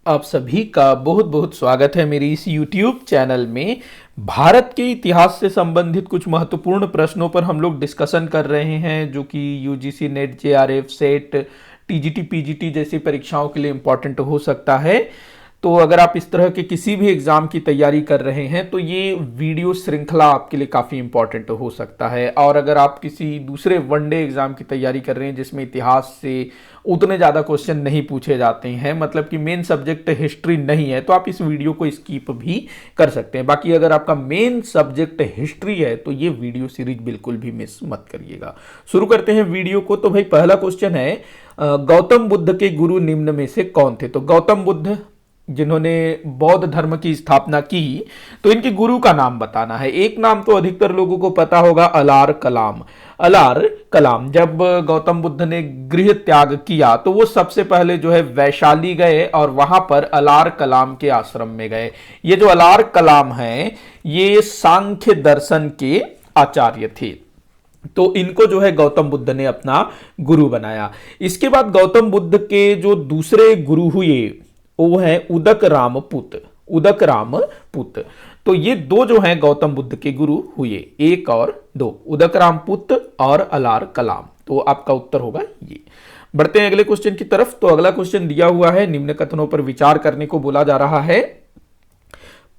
आप सभी का बहुत बहुत स्वागत है मेरी इस YouTube चैनल में। भारत के इतिहास से संबंधित कुछ महत्वपूर्ण प्रश्नों पर हम लोग डिस्कशन कर रहे हैं, जो कि UGC net, JRF, set, TGT, PGT जैसी परीक्षाओं के लिए इम्पोर्टेंट हो सकता है। तो अगर आप इस तरह के किसी भी एग्जाम की तैयारी कर रहे हैं तो ये वीडियो श्रृंखला आपके लिए काफ़ी इंपॉर्टेंट हो सकता है। और अगर आप किसी दूसरे वनडे एग्जाम की तैयारी कर रहे हैं जिसमें इतिहास से उतने ज़्यादा क्वेश्चन नहीं पूछे जाते हैं, मतलब कि मेन सब्जेक्ट हिस्ट्री नहीं है, तो आप इस वीडियो को स्किप भी कर सकते हैं। बाकी अगर आपका मेन सब्जेक्ट हिस्ट्री है तो ये वीडियो सीरीज बिल्कुल भी मिस मत करिएगा। शुरू करते हैं वीडियो को। तो भाई पहला क्वेश्चन है, गौतम बुद्ध के गुरु निम्न में से कौन थे? तो गौतम बुद्ध जिन्होंने बौद्ध धर्म की स्थापना की, तो इनके गुरु का नाम बताना है। एक नाम तो अधिकतर लोगों को पता होगा, अलार कलाम। अलार कलाम जब गौतम बुद्ध ने गृह त्याग किया तो वो सबसे पहले जो है वैशाली गए और वहां पर अलार कलाम के आश्रम में गए। ये जो अलार कलाम है ये सांख्य दर्शन के आचार्य थे, तो इनको जो है गौतम बुद्ध ने अपना गुरु बनाया। इसके बाद गौतम बुद्ध के जो दूसरे गुरु हुए वो है उदक रामपुत। उदक रामपुत, तो ये दो जो हैं गौतम बुद्ध के गुरु हुए, एक और दो, उदक रामपुत और अलार कलाम। तो आपका उत्तर होगा ये। बढ़ते हैं अगले क्वेश्चन की तरफ। तो अगला क्वेश्चन दिया हुआ है, निम्न कथनों पर विचार करने को बोला जा रहा है।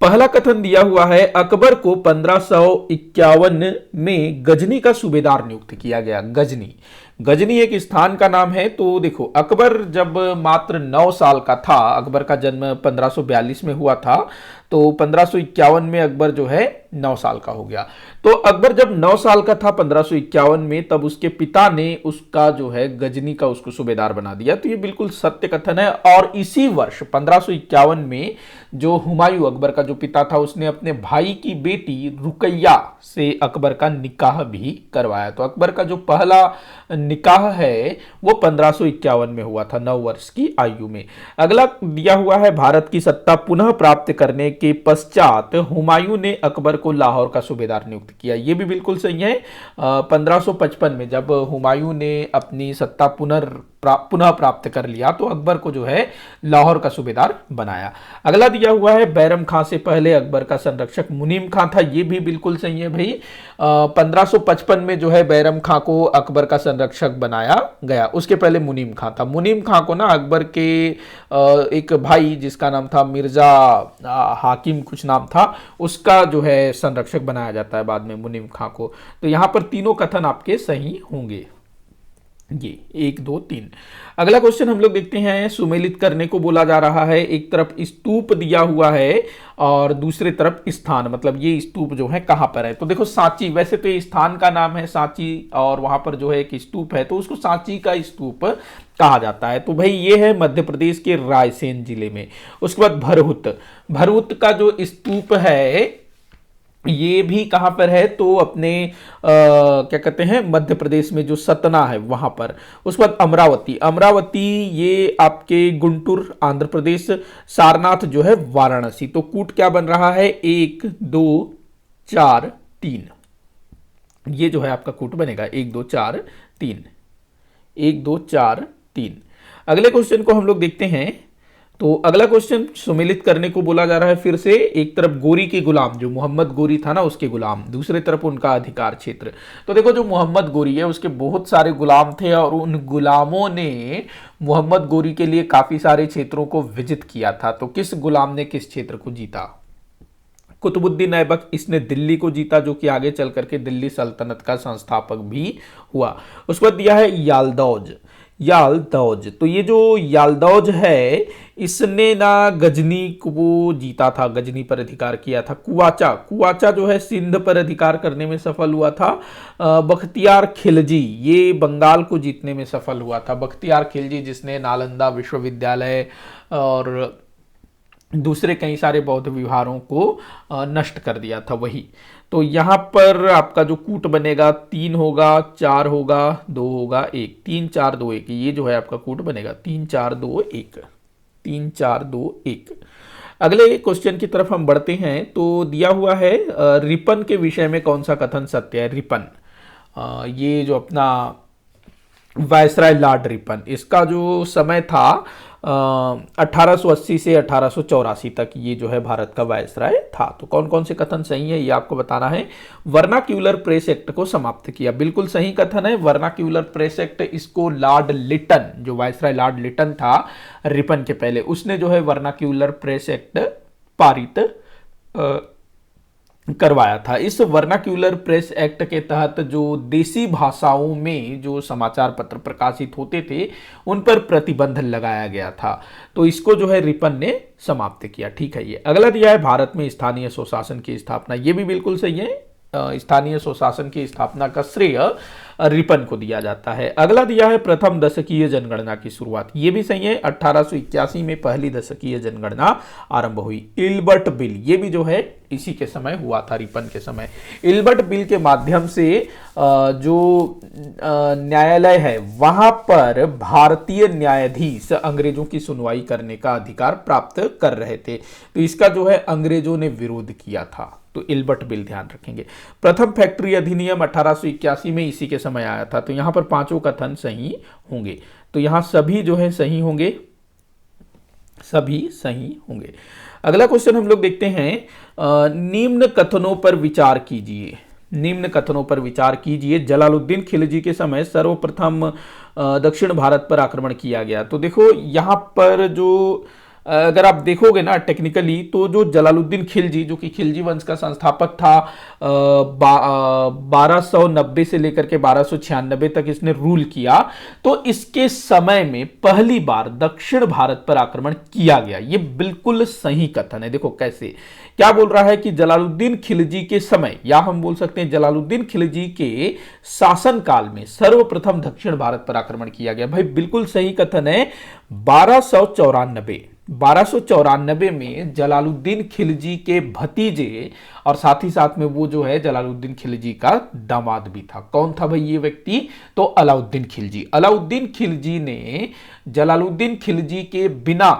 पहला कथन दिया हुआ है, अकबर को 1551 में गजनी का सूबेदार नियुक्त किया गया। गजनी, गजनी एक स्थान का नाम है। तो देखो, अकबर जब मात्र 9 साल का था, अकबर का जन्म 1542 में हुआ था, तो 1551 में अकबर जो है 9 साल का हो गया। तो अकबर जब 9 साल का था 1551 में, तब उसके पिता ने उसका जो है गजनी का उसको सूबेदार बना दिया। तो ये बिल्कुल सत्य कथन है। और इसी वर्ष 1551 में जो हुमायूं, अकबर का जो पिता था, उसने अपने भाई की बेटी रुकैया से अकबर का निकाह भी करवाया। तो अकबर का जो पहला निकाह है वो 1551 में हुआ था, 9 वर्ष की आयु में। अगला दिया हुआ है, भारत की सत्ता पुनः प्राप्त करने के पश्चात हुमायूं ने अकबर को लाहौर का सूबेदार नियुक्त किया। ये भी बिल्कुल सही है। 1555 में जब हुमायूं ने अपनी सत्ता पुनः प्राप्त कर लिया तो अकबर को जो है लाहौर का सूबेदार बनाया। अगला दिया हुआ है, बैरम खां से पहले अकबर का संरक्षक मुनीम खां था। ये भी बिल्कुल सही है भाई। 1555 में जो है बैरम खां को अकबर का संरक्षक बनाया गया, उसके पहले मुनीम खां था। मुनीम खां को ना अकबर के एक भाई जिसका नाम था मिर्जा हाकिम कुछ नाम था, उसका जो है संरक्षक बनाया जाता है बाद में मुनीम खां को। तो यहां पर तीनों कथन आपके सही होंगे, ये 1 2 3। अगला क्वेश्चन हम लोग देखते हैं, सुमेलित करने को बोला जा रहा है। एक तरफ स्तूप दिया हुआ है और दूसरे तरफ स्थान, मतलब ये स्तूप जो है कहां पर है? तो देखो, सांची, वैसे तो ये स्थान का नाम है सांची और वहां पर जो है एक स्तूप है, तो उसको सांची का स्तूप कहा जाता है। तो भाई ये है मध्य प्रदेश के रायसेन जिले में। उसके बाद भरहुत, भरहुत का जो स्तूप है ये भी कहां पर है? तो अपने क्या कहते हैं, मध्य प्रदेश में जो सतना है वहां पर। उसके बाद अमरावती, अमरावती ये आपके गुंटूर आंध्र प्रदेश, सारनाथ जो है वाराणसी। तो कूट क्या बन रहा है? 1 2 4 3, ये जो है आपका कूट बनेगा 1 2 4 3, 1 2 4 3। अगले क्वेश्चन को हम लोग देखते हैं। तो अगला क्वेश्चन सुमेलित करने को बोला जा रहा है। फिर से एक तरफ गोरी के गुलाम, जो मोहम्मद गोरी था ना उसके गुलाम, दूसरे तरफ उनका अधिकार क्षेत्र। तो देखो, जो मोहम्मद गोरी है उसके बहुत सारे गुलाम थे और उन गुलामों ने मोहम्मद गोरी के लिए काफी सारे क्षेत्रों को विजिट किया था। तो किस गुलाम ने किस क्षेत्र को जीता? कुतुबुद्दीन ऐबक, इसने दिल्ली को जीता, जो कि आगे चल करके दिल्ली सल्तनत का संस्थापक भी हुआ। उसके बाद दिया है यालदौज, यालदौज। तो ये जो यालदौज है इसने ना गजनी को जीता था, गजनी पर अधिकार किया था। कुवाचा, कुवाचा जो है सिंध पर अधिकार करने में सफल हुआ था। बख्तियार खिलजी, ये बंगाल को जीतने में सफल हुआ था। बख्तियार खिलजी जिसने नालंदा विश्वविद्यालय और दूसरे कई सारे बौद्ध विहारों को नष्ट कर दिया था वही। तो यहां पर आपका जो कूट बनेगा 3 होगा, 4 होगा, 2 होगा, 1, 3 4 2 1, ये जो है आपका कूट बनेगा 3 4 2 1, 3 4 2 1। अगले क्वेश्चन की तरफ हम बढ़ते हैं। तो दिया हुआ है, रिपन के विषय में कौन सा कथन सत्य है? रिपन, ये जो अपना वायसराय लॉर्ड रिपन, इसका जो समय था 1880 से 1884 तक ये जो है भारत का वायसराय था। तो कौन कौन से कथन सही है ये आपको बताना है। वर्नाक्यूलर प्रेस एक्ट को समाप्त किया, बिल्कुल सही कथन है। वर्नाक्यूलर प्रेस एक्ट, इसको लॉर्ड लिटन, जो वायसराय लॉर्ड लिटन था रिपन के पहले, उसने जो है वर्नाक्यूलर प्रेस एक्ट पारित करवाया था। इस वर्नाक्यूलर प्रेस एक्ट के तहत जो देसी भाषाओं में जो समाचार पत्र प्रकाशित होते थे उन पर प्रतिबंध लगाया गया था। तो इसको जो है रिपन ने समाप्त किया। ठीक है, ये अगला दिया है भारत में स्थानीय स्वशासन की स्थापना, ये भी बिल्कुल सही है। स्थानीय स्वशासन की स्थापना का श्रेय रिपन को दिया जाता है। अगला दिया है प्रथम दशकीय जनगणना की शुरुआत, ये भी सही है। 1881 में पहली दशकीय जनगणना आरंभ हुई। इल्बर्ट बिल, ये भी जो है इसी के समय हुआ था, रिपन के समय। इल्बर्ट बिल के माध्यम से जो न्यायालय है वहां पर भारतीय न्यायाधीश अंग्रेजों की सुनवाई करने का अधिकार प्राप्त कर रहे थे, तो इसका जो है अंग्रेजों ने विरोध किया था। तो इल्बर्ट बिल ध्यान रखेंगे। प्रथम फैक्ट्री अधिनियम 1881 में इसी के समय आया था। तो यहां पर पांचों कथन सही होंगे, तो यहां सभी जो है सही होंगे, सभी सही होंगे। अगला क्वेश्चन हम लोग देखते हैं, निम्न कथनों पर विचार कीजिए। निम्न कथनों पर विचार कीजिए। जलालुद्दीन खिलजी के समय सर्वप्रथम दक्षिण भारत पर आक्रमण किया गया। तो देखो यहां पर जो अगर आप देखोगे ना टेक्निकली, तो जो जलालुद्दीन खिलजी, जो कि खिलजी वंश का संस्थापक था, 1290 से लेकर के 1296 तक इसने रूल किया। तो इसके समय में पहली बार दक्षिण भारत पर आक्रमण किया गया, ये बिल्कुल सही कथन है। देखो कैसे, क्या बोल रहा है कि जलालुद्दीन खिलजी के समय, या हम बोल सकते हैं जलालुद्दीन खिलजी के शासनकाल में सर्वप्रथम दक्षिण भारत पर आक्रमण किया गया। भाई बिल्कुल सही कथन है। 1294 में जलालुद्दीन खिलजी के भतीजे, और साथ ही साथ में वो जो है जलालुद्दीन खिलजी का दामाद भी था। कौन था भाई ये व्यक्ति? तो अलाउद्दीन खिलजी। अलाउद्दीन खिलजी ने जलालुद्दीन खिलजी के बिना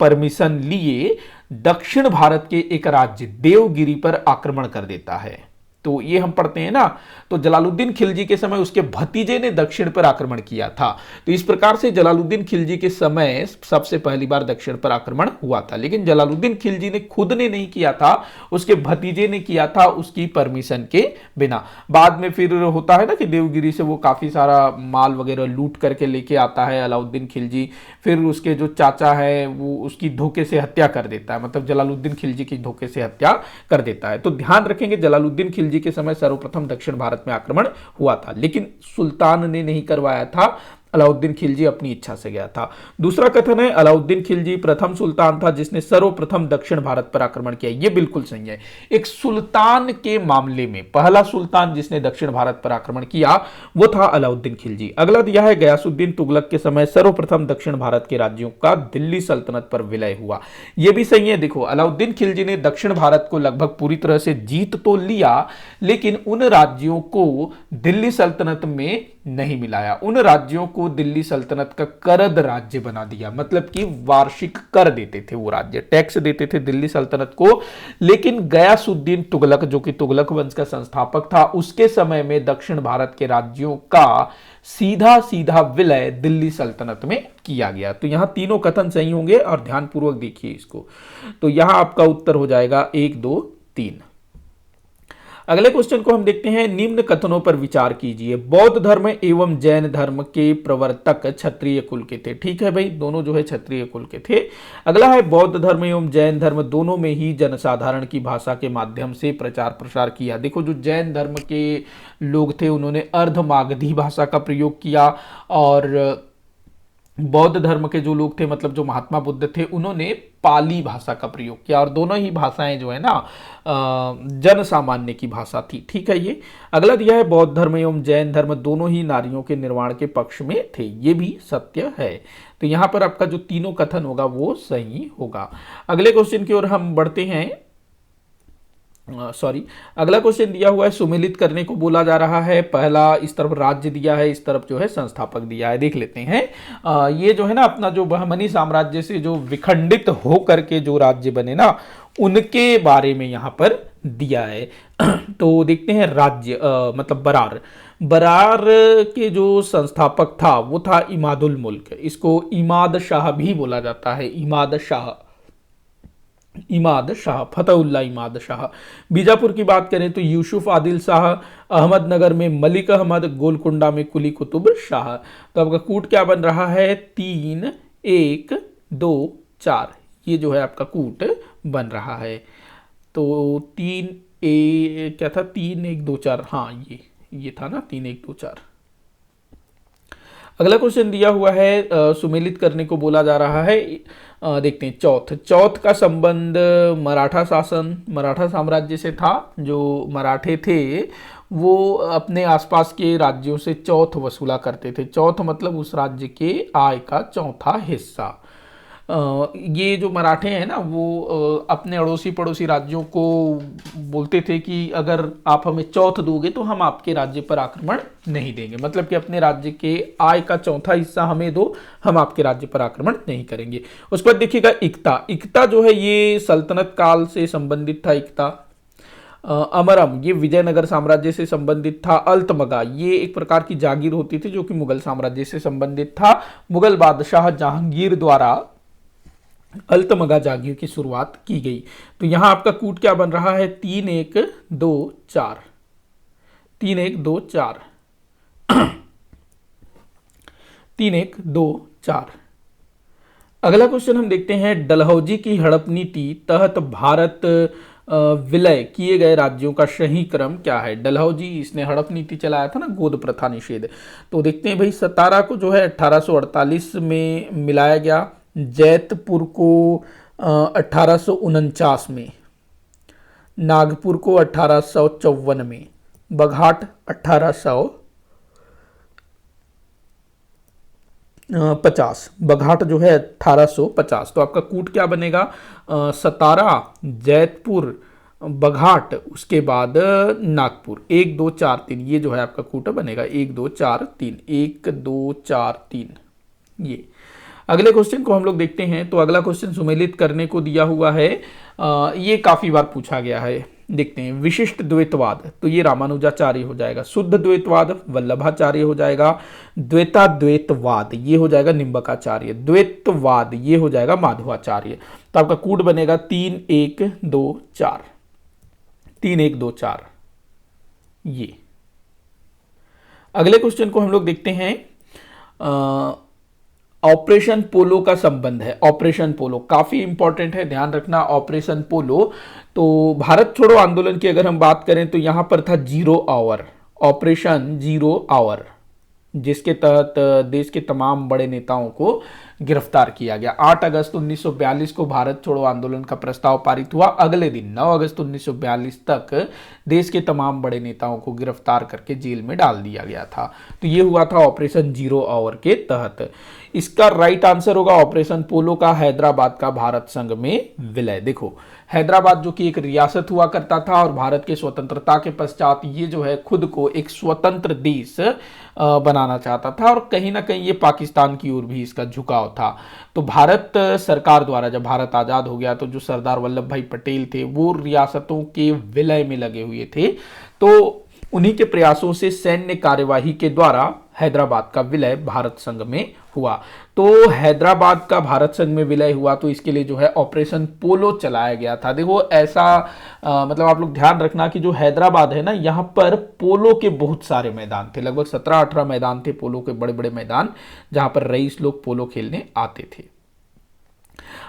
परमिशन लिए दक्षिण भारत के एक राज्य देवगिरी पर आक्रमण कर देता है। तो ये हम पढ़ते हैं ना, तो जलालुद्दीन खिलजी के समय उसके भतीजे ने दक्षिण पर आक्रमण किया था। तो इस प्रकार से जलालुद्दीन खिलजी के समय सबसे पहली बार दक्षिण पर आक्रमण हुआ था, लेकिन जलालुद्दीन खिलजी ने खुद ने नहीं किया था, उसके भतीजे ने किया था उसकी परमिशन के बिना। बाद में फिर होता है ना कि देवगिरी से वो काफी सारा माल वगैरह लूट करके लेके आता है अलाउद्दीन खिलजी, फिर उसके जो चाचा है वो उसकी धोखे से हत्या कर देता है, मतलब जलालुद्दीन खिलजी की धोखे से हत्या कर देता है। तो ध्यान रखेंगे जलालुद्दीन खिलजी के समय सर्वप्रथम दक्षिण भारत में आक्रमण हुआ था, लेकिन सुल्तान ने नहीं करवाया था, अलाउद्दीन खिलजी अपनी इच्छा से गया था। दूसरा कथन है अलाउद्दीन खिलजी प्रथम सुल्तान था जिसने सर्वप्रथम दक्षिण भारत पर आक्रमण किया। यह बिल्कुल सही है। एक सुल्तान के मामले में पहला सुल्तान जिसने दक्षिण भारत पर आक्रमण किया वो था अलाउद्दीन खिलजी। अगला दिया है गयासुद्दीन तुगलक के समय सर्वप्रथम दक्षिण भारत के राज्यों का दिल्ली सल्तनत पर विलय हुआ। यह भी सही है। देखो अलाउद्दीन खिलजी ने दक्षिण भारत को लगभग पूरी तरह से जीत तो लिया, लेकिन उन राज्यों को दिल्ली सल्तनत में नहीं मिलाया। उन राज्यों को दिल्ली सल्तनत का करद राज्य बना दिया, मतलब कि वार्षिक कर देते थे, वो राज्य टैक्स देते थे दिल्ली सल्तनत को। लेकिन गयासुद्दीन तुगलक, जो कि तुगलक वंश का संस्थापक था, उसके समय में दक्षिण भारत के राज्यों का सीधा सीधा विलय दिल्ली सल्तनत में किया गया। तो यहां तीनों कथन सही होंगे और ध्यानपूर्वक देखिए इसको। तो यहां आपका उत्तर हो जाएगा 1, 2, 3। अगले क्वेश्चन को हम देखते हैं, निम्न कथनों पर विचार कीजिए। बौद्ध धर्म एवं जैन धर्म के प्रवर्तक क्षत्रिय कुल के थे। ठीक है भाई, दोनों जो है क्षत्रिय कुल के थे। अगला है बौद्ध धर्म एवं जैन धर्म दोनों में ही जनसाधारण की भाषा के माध्यम से प्रचार प्रसार किया। देखो जो जैन धर्म के लोग थे उन्होंने अर्धमागधी भाषा का प्रयोग किया, और बौद्ध धर्म के जो लोग थे, मतलब जो महात्मा बुद्ध थे, उन्होंने पाली भाषा का प्रयोग किया, और दोनों ही भाषाएं जो है ना जन सामान्य की भाषा थी। ठीक है। ये अगला दिया है बौद्ध धर्म एवं जैन धर्म दोनों ही नारियों के निर्वाण के पक्ष में थे। ये भी सत्य है। तो यहां पर आपका जो तीनों कथन होगा वो सही होगा। अगले क्वेश्चन की ओर हम बढ़ते हैं। सॉरी, अगला क्वेश्चन दिया हुआ है, सुमेलित करने को बोला जा रहा है। पहला इस तरफ राज्य दिया है, इस तरफ जो है संस्थापक दिया है। देख लेते हैं। ये जो है ना अपना जो बहमनी साम्राज्य से जो विखंडित हो करके जो राज्य बने ना, उनके बारे में यहाँ पर दिया है। तो देखते हैं राज्य मतलब बरार। बरार के जो संस्थापक था वो था इमादुल मुल्क। इसको इमाद शाह भी बोला जाता है। इमाद शाह, इमाद शाह, फतेहुल्ला इमाद शाह। बीजापुर की बात करें तो यूसुफ आदिल शाह, अहमदनगर में मलिक अहमद, गोलकुंडा में कुली कुतुब शाह। तो आपका कूट क्या बन रहा है? 3 1 2 4। ये जो है आपका कूट बन रहा है। तो क्या था? 3 1 2 4। हाँ, ये था ना 3 1 2 4। अगला क्वेश्चन दिया हुआ है, सुमेलित करने को बोला जा रहा है। देखते हैं चौथ का संबंध मराठा शासन, मराठा साम्राज्य से था। जो मराठे थे वो अपने आसपास के राज्यों से चौथ वसूला करते थे। चौथ मतलब उस राज्य के आय का चौथा हिस्सा। ये जो मराठे हैं ना वो अपने अड़ोसी पड़ोसी राज्यों को बोलते थे कि अगर आप हमें चौथ दोगे तो हम आपके राज्य पर आक्रमण नहीं देंगे। मतलब कि अपने राज्य के आय का चौथा हिस्सा हमें दो, हम आपके राज्य पर आक्रमण नहीं करेंगे। उसके बाद देखिएगा इक्ता। इक्ता जो है ये सल्तनत काल से संबंधित था। इक्ता। अमरम ये विजयनगर साम्राज्य से संबंधित था। अल्तमगा ये एक प्रकार की जागीर होती थी जो कि मुगल साम्राज्य से संबंधित था। मुगल बादशाह जहांगीर द्वारा अल्तमगा जागीर की शुरुआत की गई। तो यहां आपका कूट क्या बन रहा है? 3 1 2 4। 3 1 2 4। 3 1 2 4। अगला क्वेश्चन हम देखते हैं, डलहौजी की हड़प नीति तहत भारत विलय किए गए राज्यों का सही क्रम क्या है? डलहौजी इसने हड़प नीति चलाया था ना, गोद प्रथा निषेध। तो देखते हैं भाई, सतारा को जो है 1848 में मिलाया गया, जैतपुर को 1849 में, नागपुर को 1854 में, बघाट 1850। बघाट जो है 1850। तो आपका कूट क्या बनेगा? सतारा, जैतपुर, बघाट, उसके बाद नागपुर। 1 2 4 3। ये जो है आपका कूट बनेगा 1 2 4 3। 1 2 4 3। ये अगले क्वेश्चन को हम लोग देखते हैं। तो अगला क्वेश्चन सुमेलित करने को दिया हुआ है। ये काफी बार पूछा गया है। देखते हैं, विशिष्ट द्वैतवाद। तो ये रामानुजाचार्य हो जाएगा। शुद्ध द्वैतवाद वल्लभाचार्य हो जाएगा। द्वैताद्वैतवाद ये हो जाएगा निम्बकाचार्य। द्वैतवाद ये हो जाएगा माधवाचार्य। तो आपका कूट बनेगा 3 1 2 4। 3 1 2 4। ये अगले क्वेश्चन को हम लोग देखते हैं। ऑपरेशन पोलो का संबंध है। ऑपरेशन पोलो काफी इंपॉर्टेंट है, ध्यान रखना। ऑपरेशन पोलो, तो भारत छोड़ो आंदोलन की अगर हम बात करें तो यहां पर था 0 आवर, ऑपरेशन 0 आवर, जिसके तहत देश के तमाम बड़े नेताओं को गिरफ्तार किया गया। 8 अगस्त 1942 को भारत छोड़ो आंदोलन का प्रस्ताव पारित हुआ। अगले दिन 9 अगस्त 1942 तक देश के तमाम बड़े नेताओं को गिरफ्तार करके जेल में डाल दिया गया था। तो ये हुआ था ऑपरेशन 0 आवर के तहत। इसका राइट आंसर होगा ऑपरेशन पोलो का हैदराबाद का भारत संघ में विलय। देखो, हैदराबाद जो कि एक रियासत हुआ करता था और भारत के स्वतंत्रता के पश्चात ये जो है खुद को एक स्वतंत्र देश बनाना चाहता था और कहीं ना कहीं ये पाकिस्तान की ओर भी इसका झुकाव था। तो भारत सरकार द्वारा जब भारत आजाद हो गया तो जो सरदार वल्लभ भाई पटेल थे वो रियासतों के विलय में लगे हुए थे। तो उन्हीं के प्रयासों से सैन्य कार्यवाही के द्वारा हैदराबाद का विलय भारत संघ में हुआ। तो हैदराबाद का भारत संघ में विलय हुआ तो इसके लिए जो है ऑपरेशन पोलो चलाया गया था। देखो ऐसा मतलब आप लोग ध्यान रखना कि जो हैदराबाद है ना, यहाँ पर पोलो के बहुत सारे मैदान थे। लगभग 17-18 मैदान थे पोलो के, बड़े बड़े मैदान, जहां पर रईस लोग पोलो खेलने आते थे।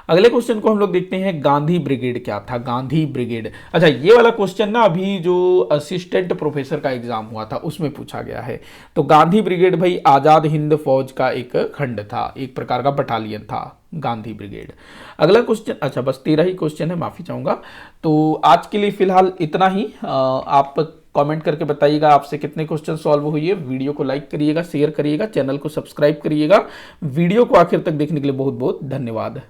अगले क्वेश्चन को हम लोग देखते हैं, गांधी ब्रिगेड क्या था? गांधी ब्रिगेड, अच्छा ये वाला क्वेश्चन ना अभी जो असिस्टेंट प्रोफेसर का एग्जाम हुआ था उसमें पूछा गया है। तो गांधी ब्रिगेड भाई आजाद हिंद फौज का एक खंड था, एक प्रकार का बटालियन था गांधी ब्रिगेड। अगला क्वेश्चन, अच्छा बस 13 ही क्वेश्चन है, माफी चाहूंगा। तो आज के लिए फिलहाल इतना ही। आप कमेंट करके बताइएगा आपसे कितने क्वेश्चन सॉल्व हुए। वीडियो को लाइक करिएगा, शेयर करिएगा, चैनल को सब्सक्राइब करिएगा। वीडियो को आखिर तक देखने के लिए बहुत बहुत धन्यवाद।